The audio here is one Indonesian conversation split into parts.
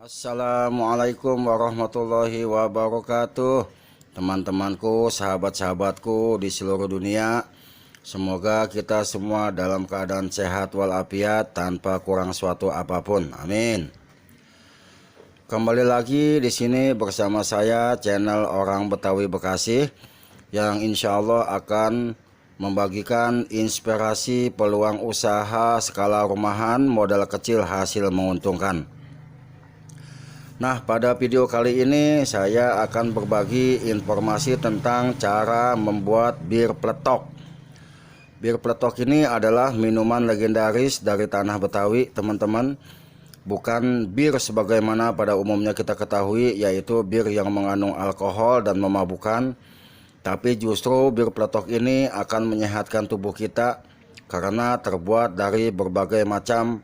Assalamualaikum warahmatullahi wabarakatuh. Teman-temanku, sahabat-sahabatku di seluruh dunia, semoga kita semua dalam keadaan sehat walafiat tanpa kurang suatu apapun. Amin. Kembali lagi di sini bersama saya, channel Orang Betawi Bekasi, yang insya Allah akan membagikan inspirasi peluang usaha skala rumahan modal kecil hasil menguntungkan. Nah, pada video kali ini saya akan berbagi informasi tentang cara membuat bir peletok. Bir peletok ini adalah minuman legendaris dari tanah Betawi, teman-teman. Bukan bir sebagaimana pada umumnya kita ketahui, yaitu bir yang mengandung alkohol dan memabukkan. Tapi justru bir peletok ini akan menyehatkan tubuh kita karena terbuat dari berbagai macam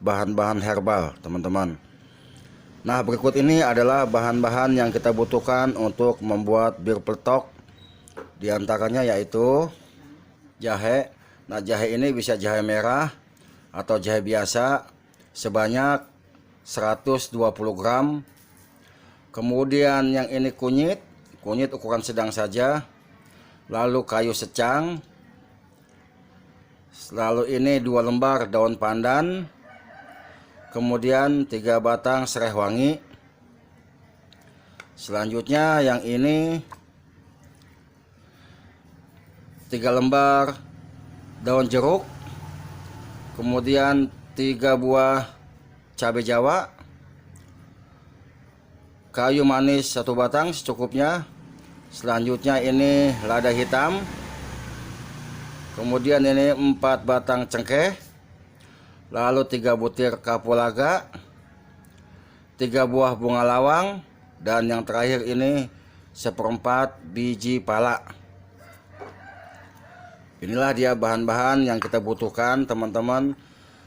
bahan-bahan herbal, teman-teman. Nah, berikut ini adalah bahan-bahan yang kita butuhkan untuk membuat bir peletok. Di antaranya yaitu jahe. Nah, jahe ini bisa jahe merah atau jahe biasa sebanyak 120 gram. Kemudian yang ini kunyit ukuran sedang saja. Lalu kayu secang. Lalu ini 2 lembar daun pandan. Kemudian 3 batang serai wangi. Selanjutnya yang ini 3 lembar daun jeruk. Kemudian 3 buah cabai jawa. Kayu manis 1 batang secukupnya. Selanjutnya ini lada hitam. Kemudian ini 4 batang cengkeh. Lalu 3 butir kapulaga, 3 buah bunga lawang, dan yang terakhir ini 1/4 biji pala. Inilah dia bahan-bahan yang kita butuhkan, teman-teman.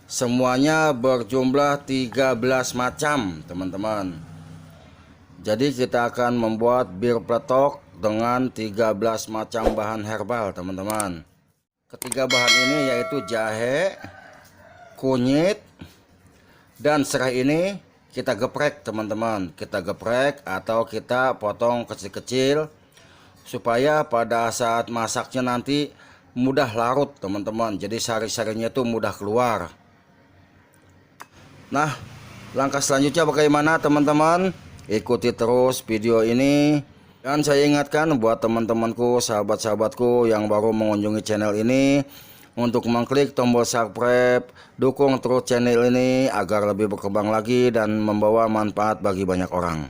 Semuanya berjumlah 13 macam, teman-teman. Jadi kita akan membuat bir peletok dengan 13 macam bahan herbal, teman-teman. Ketiga bahan ini yaitu jahe, kunyit, dan serai ini kita geprek, teman-teman. Kita geprek atau kita potong kecil-kecil supaya pada saat masaknya nanti mudah larut, teman-teman. Jadi sari-sarinya itu mudah keluar. Nah, langkah selanjutnya bagaimana, teman-teman? Ikuti terus video ini. Dan saya ingatkan buat teman-temanku, sahabat-sahabatku yang baru mengunjungi channel ini, untuk mengklik tombol subscribe, dukung terus channel ini agar lebih berkembang lagi dan membawa manfaat bagi banyak orang.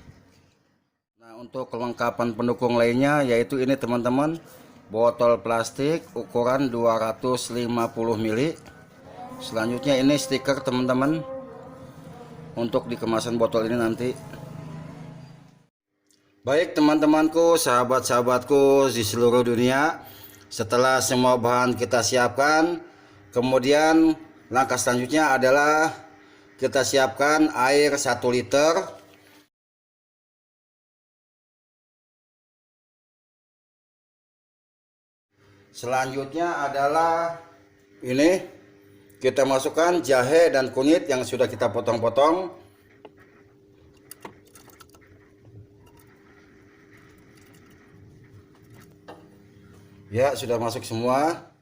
Nah, untuk kelengkapan pendukung lainnya yaitu ini, teman-teman, botol plastik ukuran 250 ml. Selanjutnya ini stiker, teman-teman, untuk di kemasan botol ini nanti. Baik, teman-temanku, sahabat-sahabatku di seluruh dunia, setelah semua bahan kita siapkan, kemudian langkah selanjutnya adalah kita siapkan air 1 liter. Selanjutnya adalah ini, kita masukkan jahe dan kunyit yang sudah kita potong-potong. Ya, sudah masuk semua.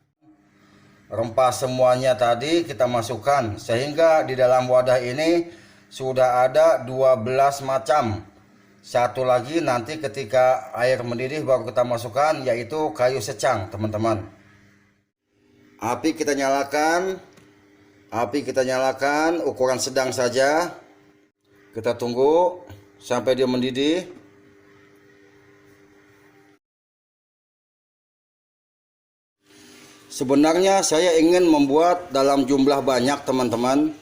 Rempah semuanya tadi kita masukkan, sehingga di dalam wadah ini sudah ada 12 macam. Satu lagi nanti ketika air mendidih baru kita masukkan, yaitu kayu secang, teman-teman. Api kita nyalakan ukuran sedang saja. Kita tunggu sampai dia mendidih. Sebenarnya saya ingin membuat dalam jumlah banyak, teman-teman,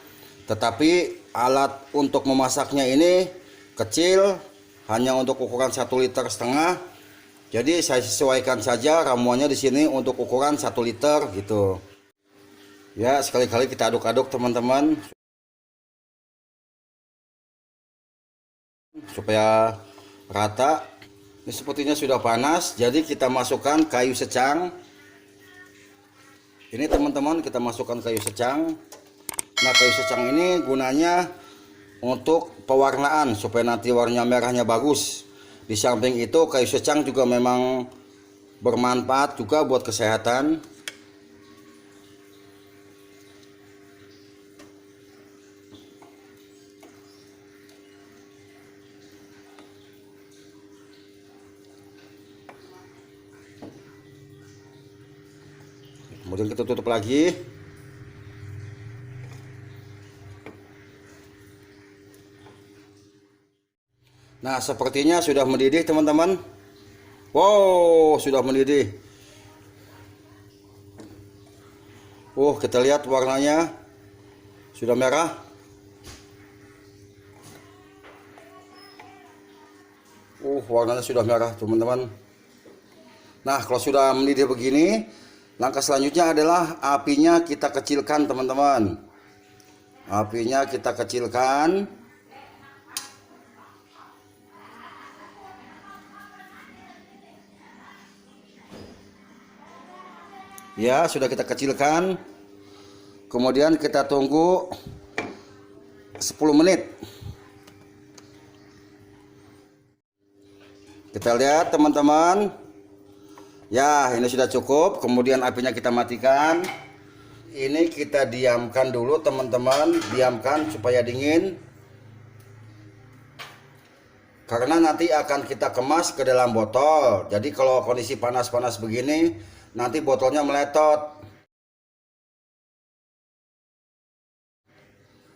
tetapi alat untuk memasaknya ini kecil, hanya untuk ukuran 1,5 liter. Jadi saya sesuaikan saja ramuannya di sini untuk ukuran 1 liter gitu. Ya, sekali-kali kita aduk-aduk, teman-teman, supaya rata. Ini sepertinya sudah panas, jadi kita masukkan kayu secang. Ini, teman-teman, kita masukkan kayu secang. Nah, kayu secang ini gunanya untuk pewarnaan supaya nanti warnanya merahnya bagus. Di samping itu kayu secang juga memang bermanfaat juga buat kesehatan. Kemudian kita tutup lagi. Nah, sepertinya sudah mendidih teman-teman. Wow, sudah mendidih. Kita lihat warnanya sudah merah. Warnanya sudah merah teman-teman. Nah, kalau sudah mendidih begini, langkah selanjutnya adalah apinya kita kecilkan teman-teman. Apinya kita kecilkan. Ya, sudah kita kecilkan. Kemudian kita tunggu 10 menit. Kita lihat teman-teman. Ya, ini sudah cukup. Kemudian apinya kita matikan. Ini kita diamkan dulu teman-teman. Diamkan supaya dingin. Karena nanti akan kita kemas ke dalam botol. Jadi kalau kondisi panas-panas begini, nanti botolnya meletot.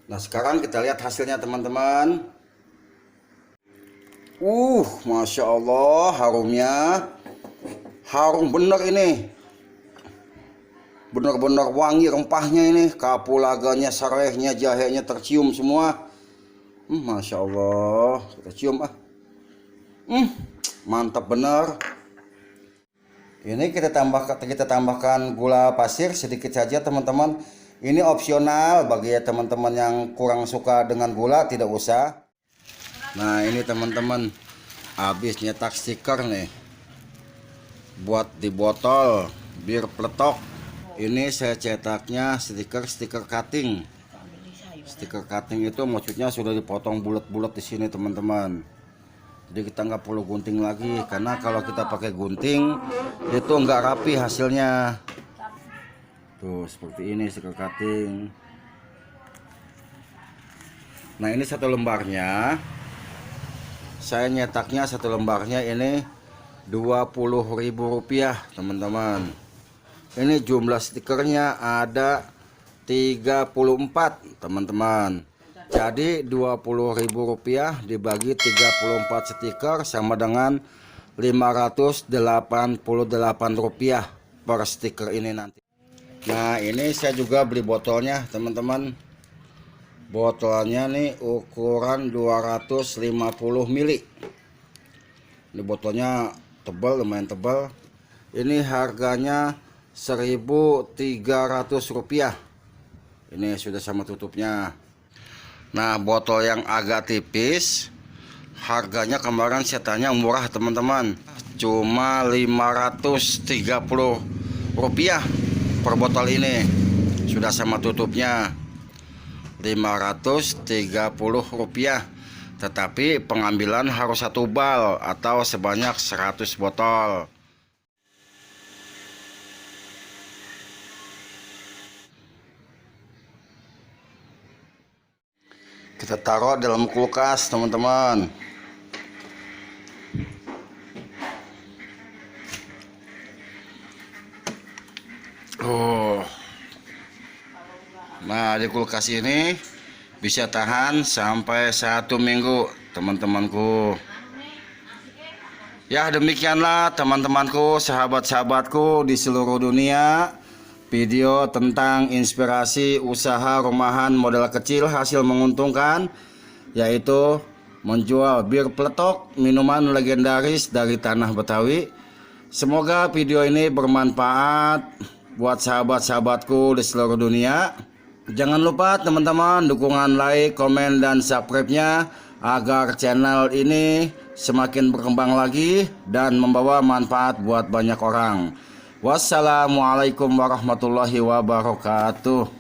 Nah, sekarang kita lihat hasilnya teman-teman. Masya Allah, harumnya. Harum bener ini. Bener-bener wangi rempahnya ini. Kapulaganya, serehnya, jahenya tercium semua. Masya Allah. Kita cium mantap bener. Ini kita tambahkan gula pasir sedikit saja teman-teman. Ini opsional bagi teman-teman yang kurang suka dengan gula, tidak usah. Nah, ini teman-teman habis nyetak stiker nih buat di botol bir peletok. Ini saya cetaknya stiker cutting. Stiker cutting itu maksudnya sudah dipotong bulat-bulat di sini teman-teman. Jadi kita nggak perlu gunting lagi, karena kalau kita pakai gunting itu nggak rapi hasilnya. Tuh seperti ini stiker cutting. Nah, ini satu lembarnya. Saya nyetaknya satu lembarnya ini Rp20.000 teman-teman. Ini jumlah stikernya ada 34 teman-teman. Jadi Rp20.000 dibagi 34 stiker sama dengan Rp588 per stiker ini nanti. Nah, ini saya juga beli botolnya teman-teman. Botolnya nih ukuran 250 ml. Ini botolnya tebal, lumayan tebal. Ini harganya Rp1.300. Ini sudah sama tutupnya. Nah, botol yang agak tipis harganya kemarin saya tanya murah teman-teman, cuma Rp530 per botol ini. Sudah sama tutupnya Rp530. Tetapi pengambilan harus 1 bal atau sebanyak 100 botol. Kita taruh dalam kulkas teman-teman. Nah, di kulkas ini bisa tahan sampai 1 minggu teman-temanku. Ya, demikianlah teman-temanku, sahabat-sahabatku di seluruh dunia, video tentang inspirasi usaha rumahan modal kecil hasil menguntungkan, yaitu menjual bir peletok, minuman legendaris dari tanah Betawi. Semoga video ini bermanfaat buat sahabat-sahabatku di seluruh dunia. Jangan lupa teman-teman dukungan like, komen, dan subscribe-nya agar channel ini semakin berkembang lagi dan membawa manfaat buat banyak orang. Wassalamualaikum warahmatullahi wabarakatuh.